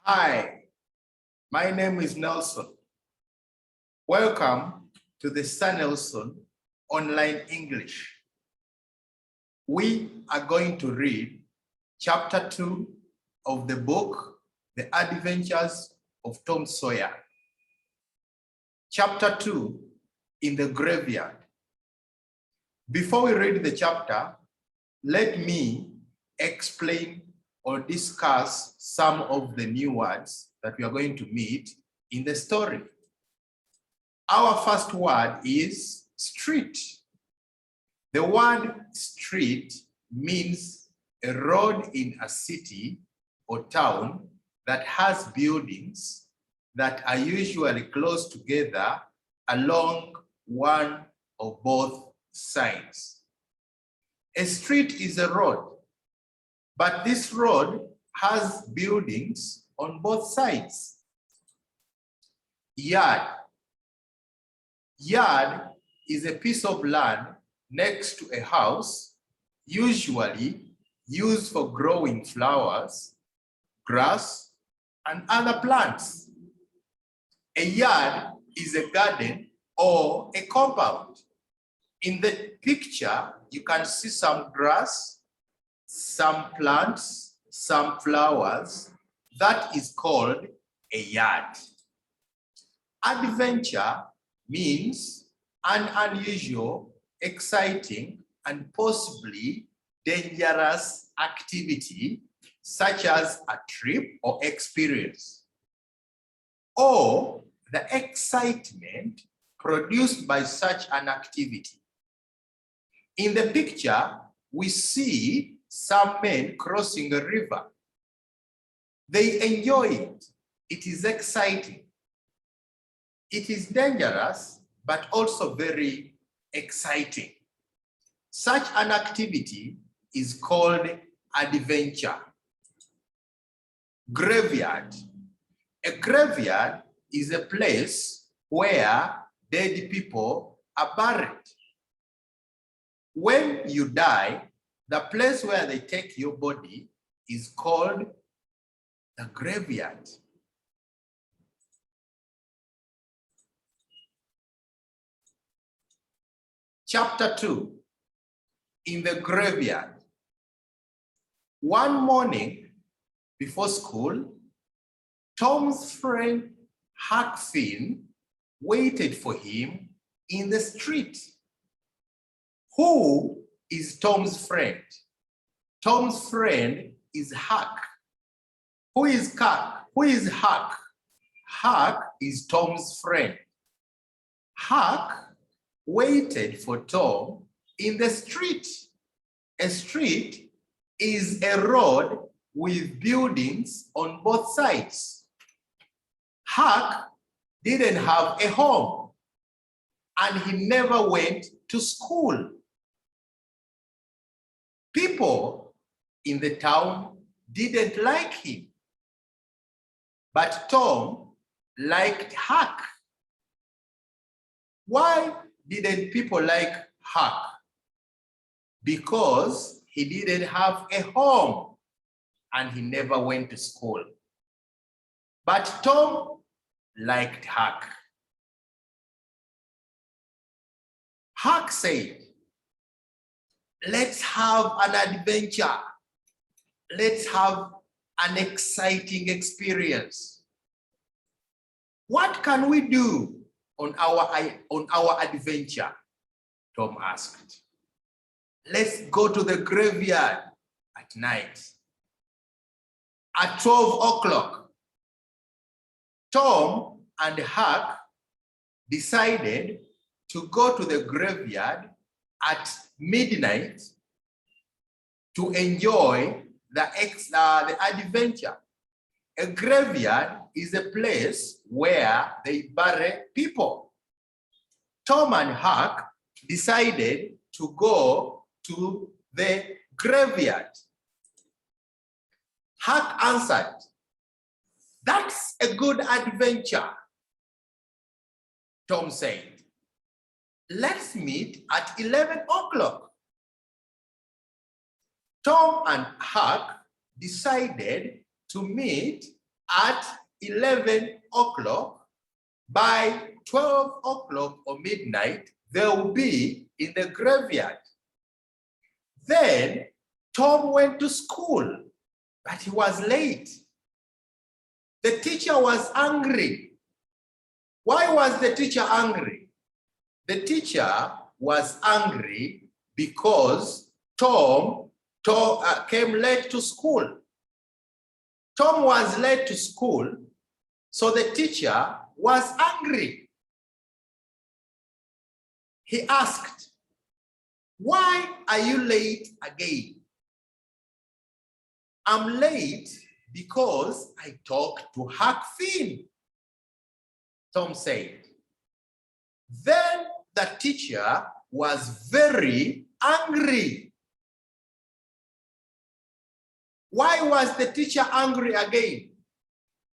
Hi, my name is Nelson. Welcome to the Sir Nelson Online English. We are going to read chapter 2 of the book, The Adventures of Tom Sawyer. Chapter 2, In the Graveyard. Before we read the chapter, let me explain or discuss some of the new words that we are going to meet in the story. Our first word is street. The word street means a road in a city or town that has buildings that are usually close together along one or both sides. A street is a road, but this road has buildings on both sides. Yard. Yard is a piece of land next to a house, usually used for growing flowers, grass, and other plants. A yard is a garden or a compound. In the picture, you can see some grass, some plants, some flowers. That is called a yard. Adventure means an unusual, exciting, and possibly dangerous activity, such as a trip or experience, or the excitement produced by such an activity. In the picture, we see some men crossing a river. They enjoy it. It is exciting. It is dangerous, but also very exciting. Such an activity is called adventure. Graveyard. A graveyard is a place where dead people are buried. When you die, the place where they take your body is called the graveyard. Chapter 2, in the graveyard. One morning before school, Tom's friend Huck Finn waited for him in the street. Who is Tom's friend? Tom's friend is Huck. Who is Huck? Who is Huck? Huck is Tom's friend. Huck waited for Tom in the street. A street is a road with buildings on both sides. Huck didn't have a home, and he never went to school. People in the town didn't like him, but Tom liked Huck. Why didn't people like Huck? Because he didn't have a home and he never went to school. But Tom liked Huck. Huck said, "Let's have an adventure. Let's have an exciting experience." What can we do on our adventure? Tom asked. Let's go to the graveyard at night. At 12 o'clock, Tom and Huck decided to go to the graveyard at midnight to enjoy the adventure. A graveyard is a place where they bury people. Tom and Huck decided to go to the graveyard. Huck answered, "That's a good adventure." Tom said, "Let's meet at 11 o'clock. Tom and Huck decided to meet at 11 o'clock. By 12 o'clock or midnight, they will be in the graveyard. Then Tom went to school, but he was late. The teacher was angry. Why was the teacher angry? The teacher was angry because Tom came late to school. Tom was late to school, so the teacher was angry. He asked, "Why are you late again?" "I'm late because I talked to Huck Finn," Tom said. Then the teacher was very angry. Why was the teacher angry again?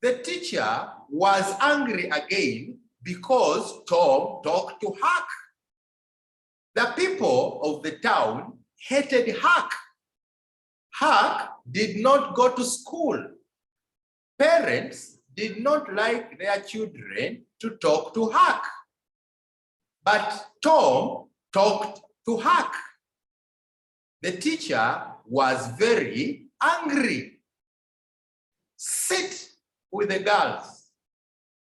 The teacher was angry again because Tom talked to Huck. The people of the town hated Huck. Huck did not go to school. Parents did not like their children to talk to Huck. But Tom talked to Huck. The teacher was very angry. "Sit with the girls,"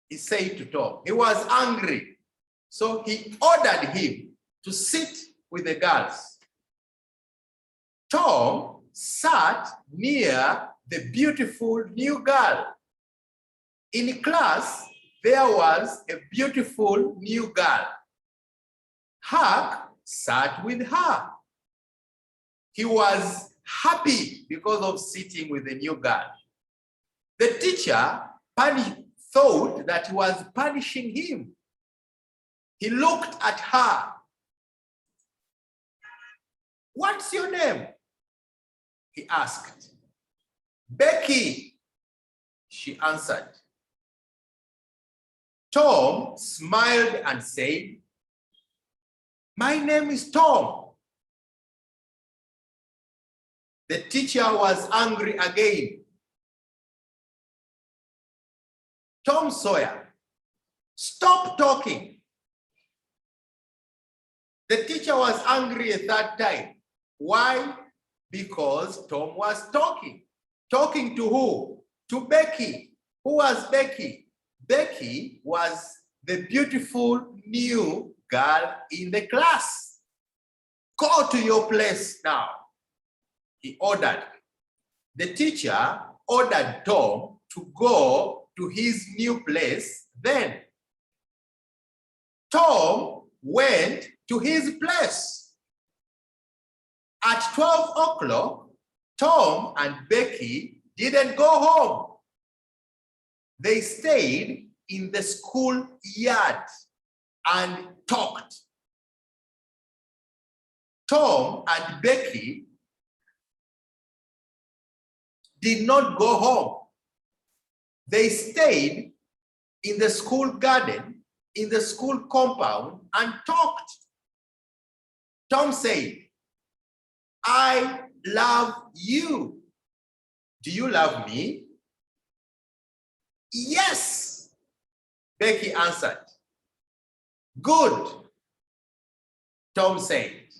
he said to Tom. He was angry, so he ordered him to sit with the girls. Tom sat near the beautiful new girl. In class, there was a beautiful new girl. Huck sat with her. He was happy because of sitting with the new girl. The teacher thought that he was punishing him. He looked at her. "What's your name?" he asked. "Becky," she answered. Tom smiled and said, "My name is Tom." The teacher was angry again. "Tom Sawyer, stop talking." The teacher was angry a third time. Why? Because Tom was talking. Talking to who? To Becky. Who was Becky? Becky was the beautiful new girl in the class. "Go to your place now," he ordered. The teacher ordered Tom to go to his new place then. Tom went to his place. At 12 o'clock, Tom and Becky didn't go home. They stayed in the school yard and talked. Tom and Becky did not go home. They stayed in the school garden, in the school compound, and talked. Tom said, "I love you. Do you love me?" "Yes," Becky answered. "Good," Tom said.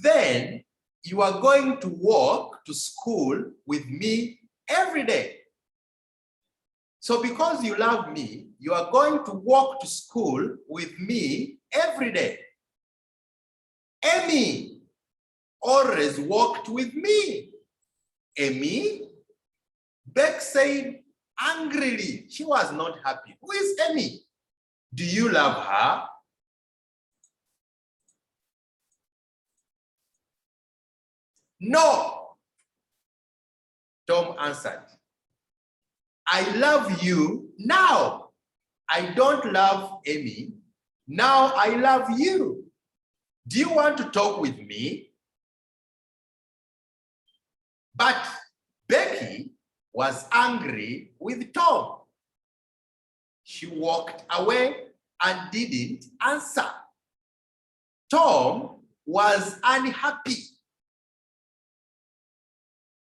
"Then you are going to walk to school with me every day. So because you love me, you are going to walk to school with me every day." "Amy always walked with me." "Amy?" Beck said angrily. She was not happy. "Who is Amy? Do you love her?" "No," Tom answered. "I love you now. I don't love Amy. Now I love you. Do you want to talk with me?" But Becky was angry with Tom. She walked away and didn't answer. Tom was unhappy.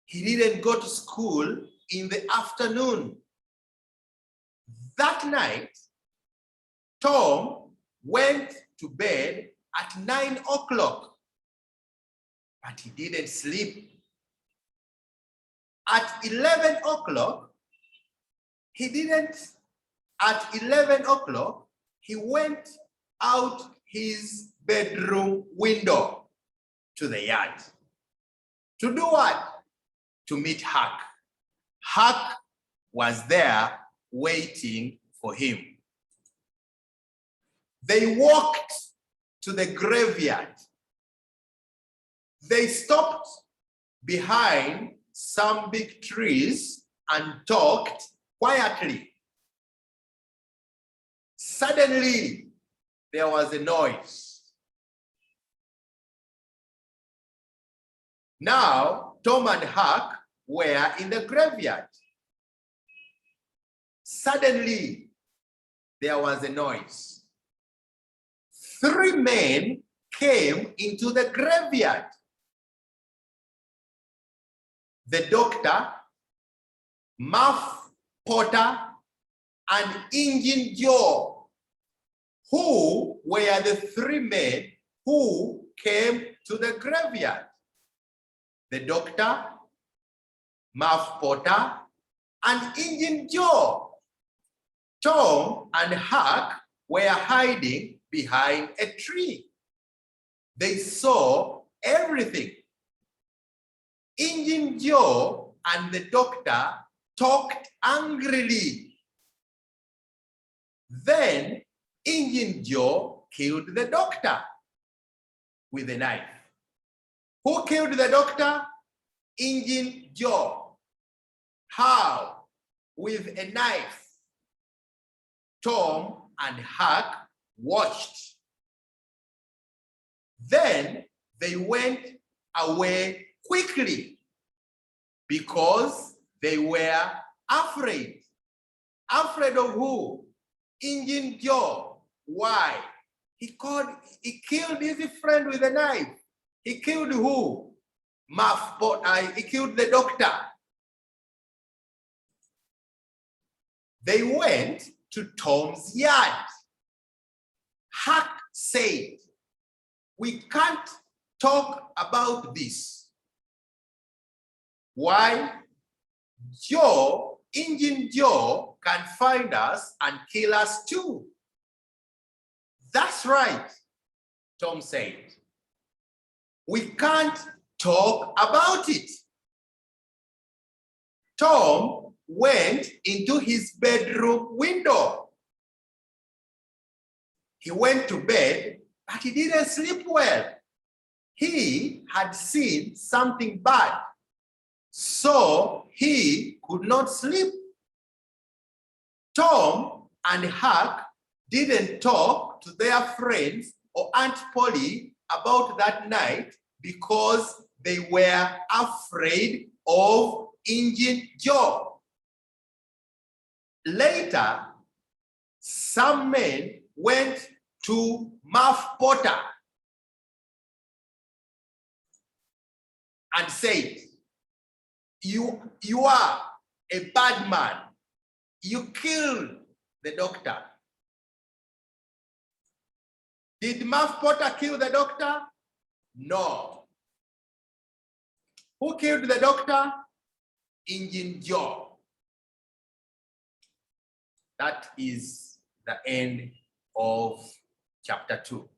He didn't go to school in the afternoon. That night, Tom went to bed at 9 o'clock, but he didn't sleep. At 11 o'clock, he went out his bedroom window to the yard. To do what? To meet Huck. Huck was there waiting for him. They walked to the graveyard. They stopped behind some big trees and talked quietly. Suddenly, there was a noise. Now, Tom and Huck were in the graveyard. Suddenly, there was a noise. 3 men came into the graveyard. The doctor, Muff Potter, and Engine Joe, who were the 3 men who came to the graveyard. The doctor, Muff Potter, and Engine Joe. Tom and Huck were hiding behind a tree. They saw everything. Engine Joe and the doctor talked angrily. Then Engine Joe killed the doctor with a knife. Who killed the doctor? Engine Joe. How? With a knife. Tom and Huck watched. Then they went away quickly because they were afraid. Afraid of who? Engine Joe. Why? He killed his friend with a knife. He killed who? He killed the doctor. They went to Tom's yard. Huck said, "We can't talk about this." Why? Engine Joe can find us and kill us too. That's right, Tom said. We can't talk about it. Tom went into his bedroom window. He went to bed, but he didn't sleep well. He had seen something bad, so he could not sleep. Tom and Huck didn't talk to their friends or Aunt Polly about that night because they were afraid of Engine Joe. Later, some men went to Muff Potter and said, you are a bad man. You killed the doctor. Did Muff Potter kill the doctor? No. Who killed the doctor? Engine Joe. That is the end of chapter 2.